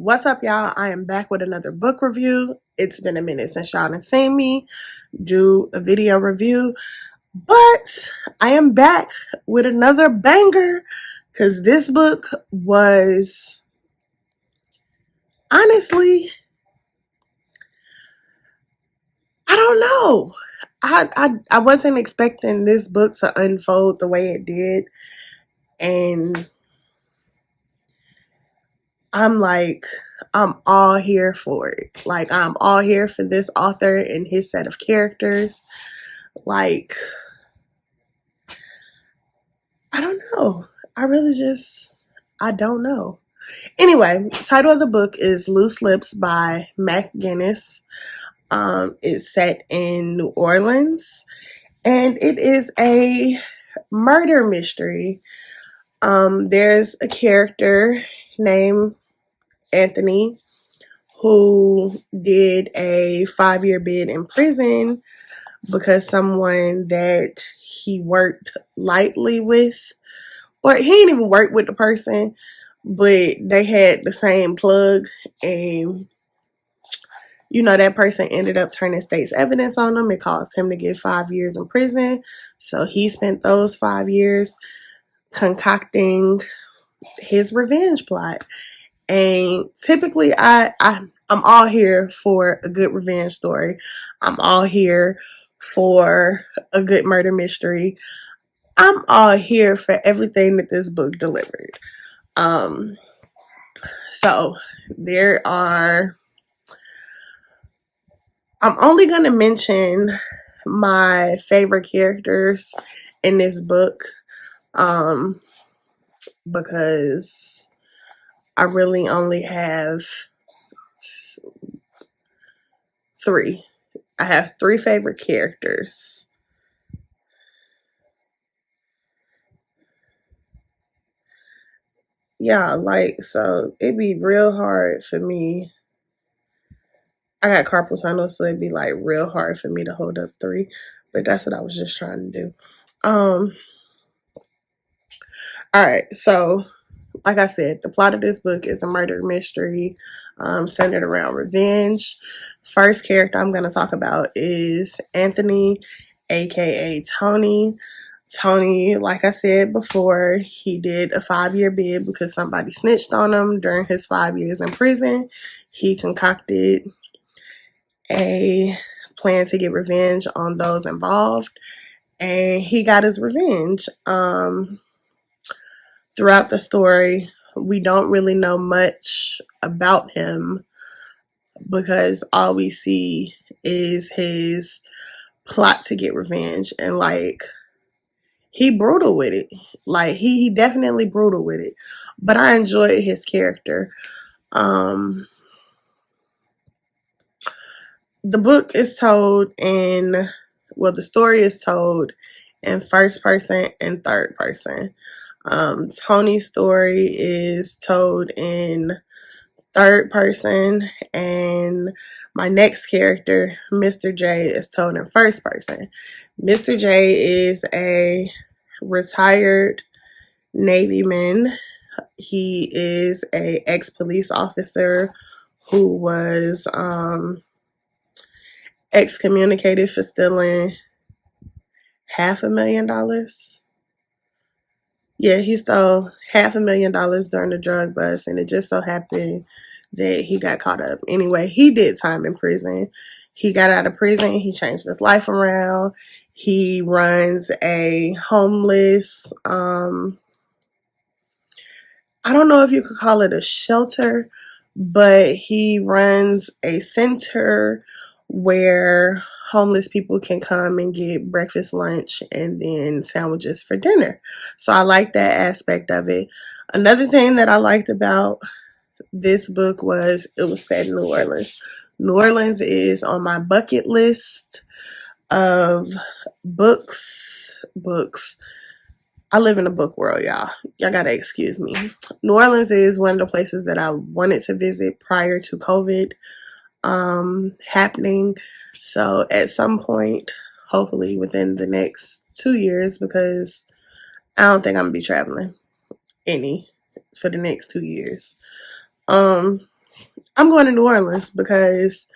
What's up, y'all? I am back with another book review. It's been a minute since y'all have seen me do a video review, but I am back with another banger because this book was honestly, I don't know. I wasn't expecting this book to unfold the way it did, and I'm all here for it. Like, I'm all here for this author and his set of characters. Like, I don't know. I don't know. Anyway, the title of the book is Loose Lips by Mac Guinness. It's set in New Orleans, and it is a murder mystery. There's a character named Anthony who did a 5-year bid in prison because someone that he worked lightly with, or he didn't even work with the person, but they had the same plug, and that person ended up turning state's evidence on him. It caused him to get 5 years in prison. So he spent those 5 years concocting his revenge plot. And typically I'm all here for a good revenge story. I'm all here for a good murder mystery. I'm all here for everything that this book delivered. So I'm only going to mention my favorite characters in this book, because I really only have 3. I have 3 favorite characters. Yeah, so it'd be real hard for me. I got carpal tunnel, so it'd be real hard for me to hold up 3, but that's what I was just trying to do. All right, so like I said, the plot of this book is a murder mystery centered around revenge. First character I'm going to talk about is Anthony, aka Tony. Tony, like I said before, he did a 5-year bid because somebody snitched on him during his 5 years in prison. He concocted a plan to get revenge on those involved, and he got his revenge. Throughout the story, we don't really know much about him because all we see is his plot to get revenge, and he brutal with it. He definitely brutal with it. But I enjoyed his character. The book is told the story is told in first person and third person. Tony's story is told in third person, and my next character, Mr. J, is told in first person. Mr. J is a retired Navyman. He is a ex-police officer who was excommunicated for stealing $500,000. Yeah, he stole $500,000 during the drug bust, and it just so happened that he got caught up. Anyway, he did time in prison. He got out of prison. He changed his life around. He runs a homeless, I don't know if you could call it a shelter, but he runs a center where homeless people can come and get breakfast, lunch, and then sandwiches for dinner. So I like that aspect of it. Another thing that I liked about this book was it was set in New Orleans. New Orleans is on my bucket list of books. I live in a book world, y'all. Y'all gotta excuse me. New Orleans is one of the places that I wanted to visit prior to COVID happening. So at some point, hopefully within the next 2 years, because I don't think I'm gonna be traveling any for the next 2 years. I'm going to New Orleans because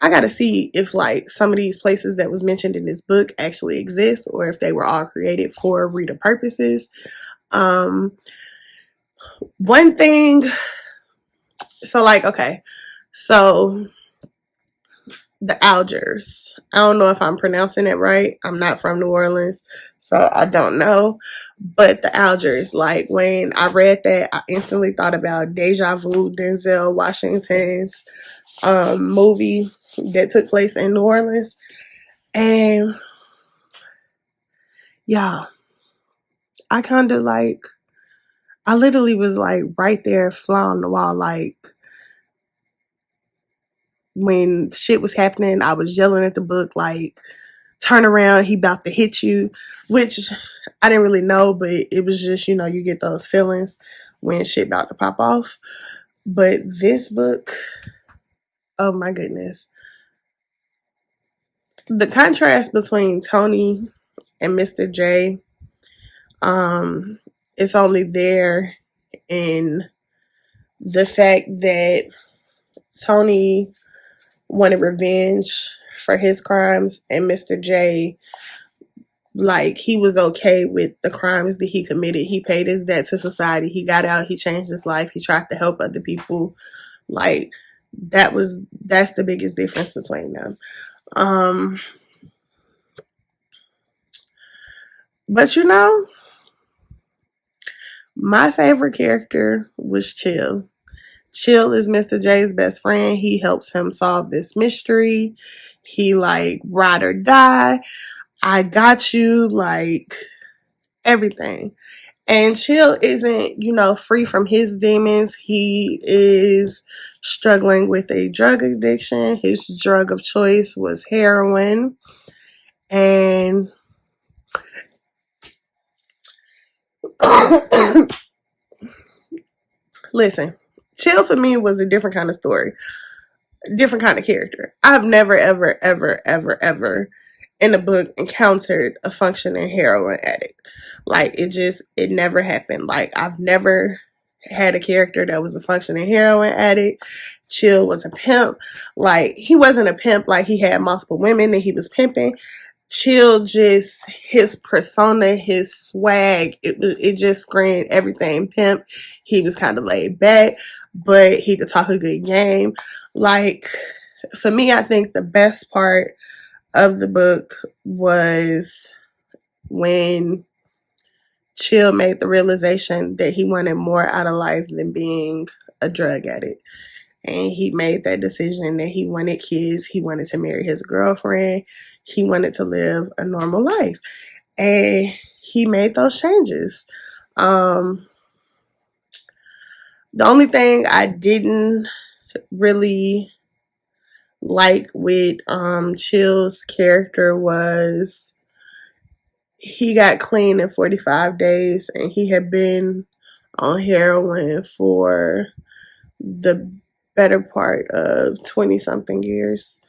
I got to see if like some of these places that was mentioned in this book actually exist or if they were all created for reader purposes. Um, one thing, so like, okay, so the Algiers. I don't know if I'm pronouncing it right. I'm not from New Orleans, so I don't know. But the Algiers, like when I read that, I instantly thought about Deja Vu, Denzel Washington's movie that took place in New Orleans. And yeah, I kind of like, I literally was like right there, fly on the wall. Like when shit was happening, I was yelling at the book, like, turn around, he about to hit you, which I didn't really know, but it was just, you know, you get those feelings when shit about to pop off. But this book, oh my goodness. The contrast between Tony and Mr. J, um, it's only there in the fact that Tony wanted revenge for his crimes and Mr. J, like, he was okay with the crimes that he committed. He paid his debt to society. He got out, he changed his life, he tried to help other people. Like, that's the biggest difference between them. um but you know, my favorite character was Chill. Chill is Mr. J's best friend. He helps him solve this mystery. He like ride or die, I got you, like everything. And Chill isn't, you know, free from his demons. He is struggling with a drug addiction. His drug of choice was heroin. And listen, Chill for me was a different kind of story, different kind of character. I've never, ever, ever, ever, ever in the book encountered a functioning heroin addict. Like it never happened. Like I've never had a character that was a functioning heroin addict. Chill was a pimp. Like he wasn't a pimp like he had multiple women that he was pimping. Chill just his persona, his swag, it just screamed everything pimp. He was kind of laid back, but he could talk a good game. Like for me, I think the best part of the book was when Chill made the realization that he wanted more out of life than being a drug addict. And he made that decision that he wanted kids, he wanted to marry his girlfriend, he wanted to live a normal life. And he made those changes. Um, the only thing I didn't really like with Chill's character was he got clean in 45 days and he had been on heroin for the better part of 20 something years,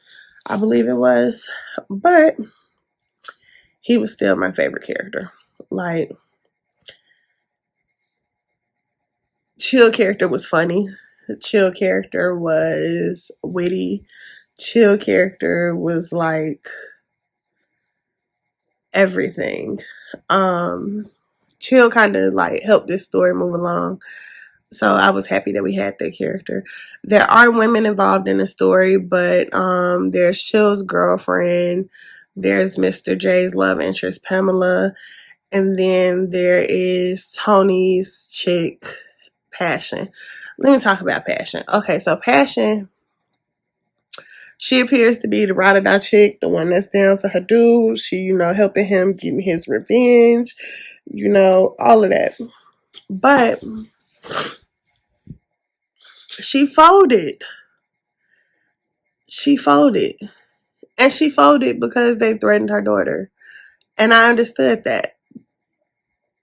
I believe it was. But he was still my favorite character. Like, Chill character was funny. Chill character was witty. Chill character was like everything. Chill kind of like helped this story move along. So I was happy that we had that character. There are women involved in the story, but there's Chill's girlfriend, there's Mr. J's love interest, Pamela, and then there is Tony's chick, Passion. Let me talk about Passion. Okay, so Passion, she appears to be the ride or die chick, the one that's down for her dude. She, you know, helping him getting his revenge, you know, all of that. But she folded. She folded. And she folded because they threatened her daughter. And I understood that.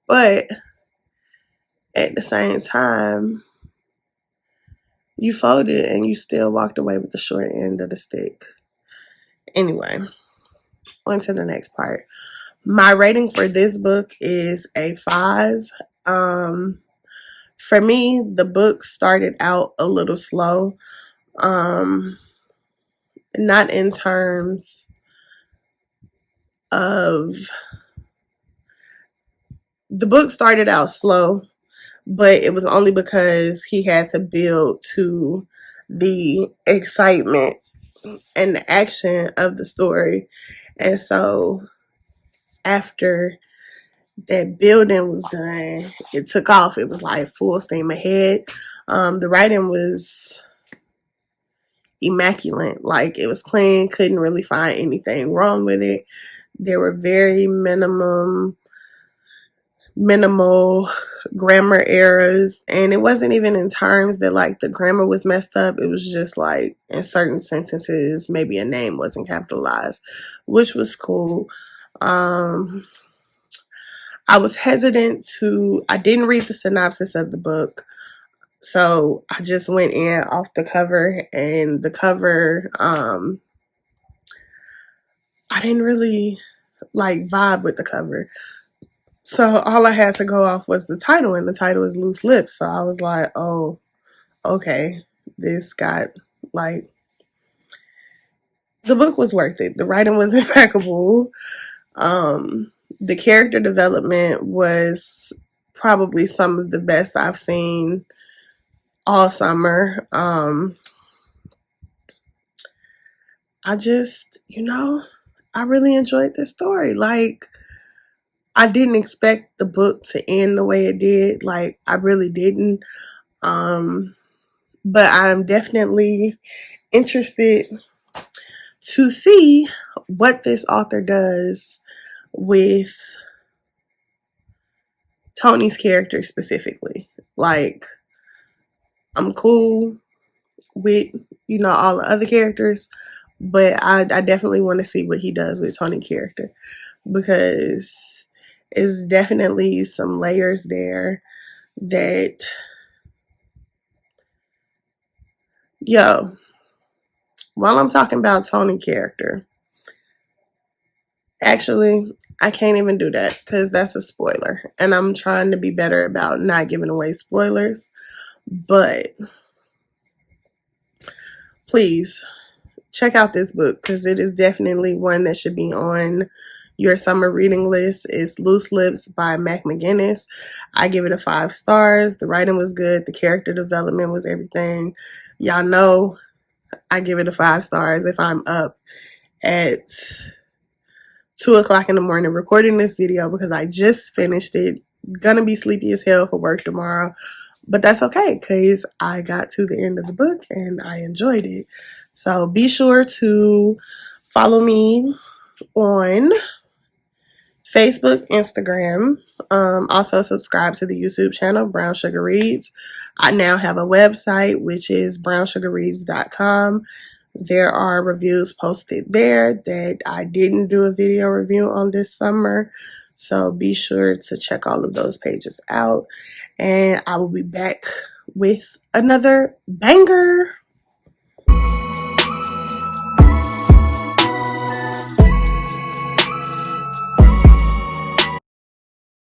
But at the same time, you folded and you still walked away with the short end of the stick. Anyway, on to the next part. My rating for this book is a 5. For me, the book started out a little slow. Not in terms of, the book started out slow, but it was only because he had to build to the excitement and the action of the story. And so after that building was done, it took off. It was like full steam ahead. The writing was immaculate. Like, it was clean, couldn't really find anything wrong with it. There were very minimal grammar errors, and it wasn't even in terms that like the grammar was messed up. It was just like in certain sentences maybe a name wasn't capitalized, which was cool. I was hesitant to, I didn't read the synopsis of the book, so I just went in off the cover, and the cover, I didn't really like vibe with the cover. So all I had to go off was the title, and the title is Loose Lips. So I was like, oh, okay, this got, like, the book was worth it. The writing was impeccable. The character development was probably some of the best I've seen all summer. I just, I really enjoyed this story. Like, I didn't expect the book to end the way it did. Like, I really didn't. But I'm definitely interested to see what this author does with Tony's character specifically. Like, I'm cool with, all the other characters, but I definitely want to see what he does with Tony's character, because it's definitely some layers there that, while I'm talking about Tony's character, actually, I can't even do that because that's a spoiler, and I'm trying to be better about not giving away spoilers. But please check out this book because it is definitely one that should be on your summer reading list. It's Loose Lips by Mac McGinnis. I give it a 5 stars. The writing was good. The character development was everything. Y'all know I give it a 5 stars if I'm up at 2 o'clock in the morning recording this video because I just finished it. Gonna be sleepy as hell for work tomorrow, but that's okay because I got to the end of the book and I enjoyed it. So be sure to follow me on Facebook, Instagram. Also subscribe to the YouTube channel, Brown Sugar Reads. I now have a website, which is brownsugarreads.com. There are reviews posted there that I didn't do a video review on this summer. So be sure to check all of those pages out. And I will be back with another banger.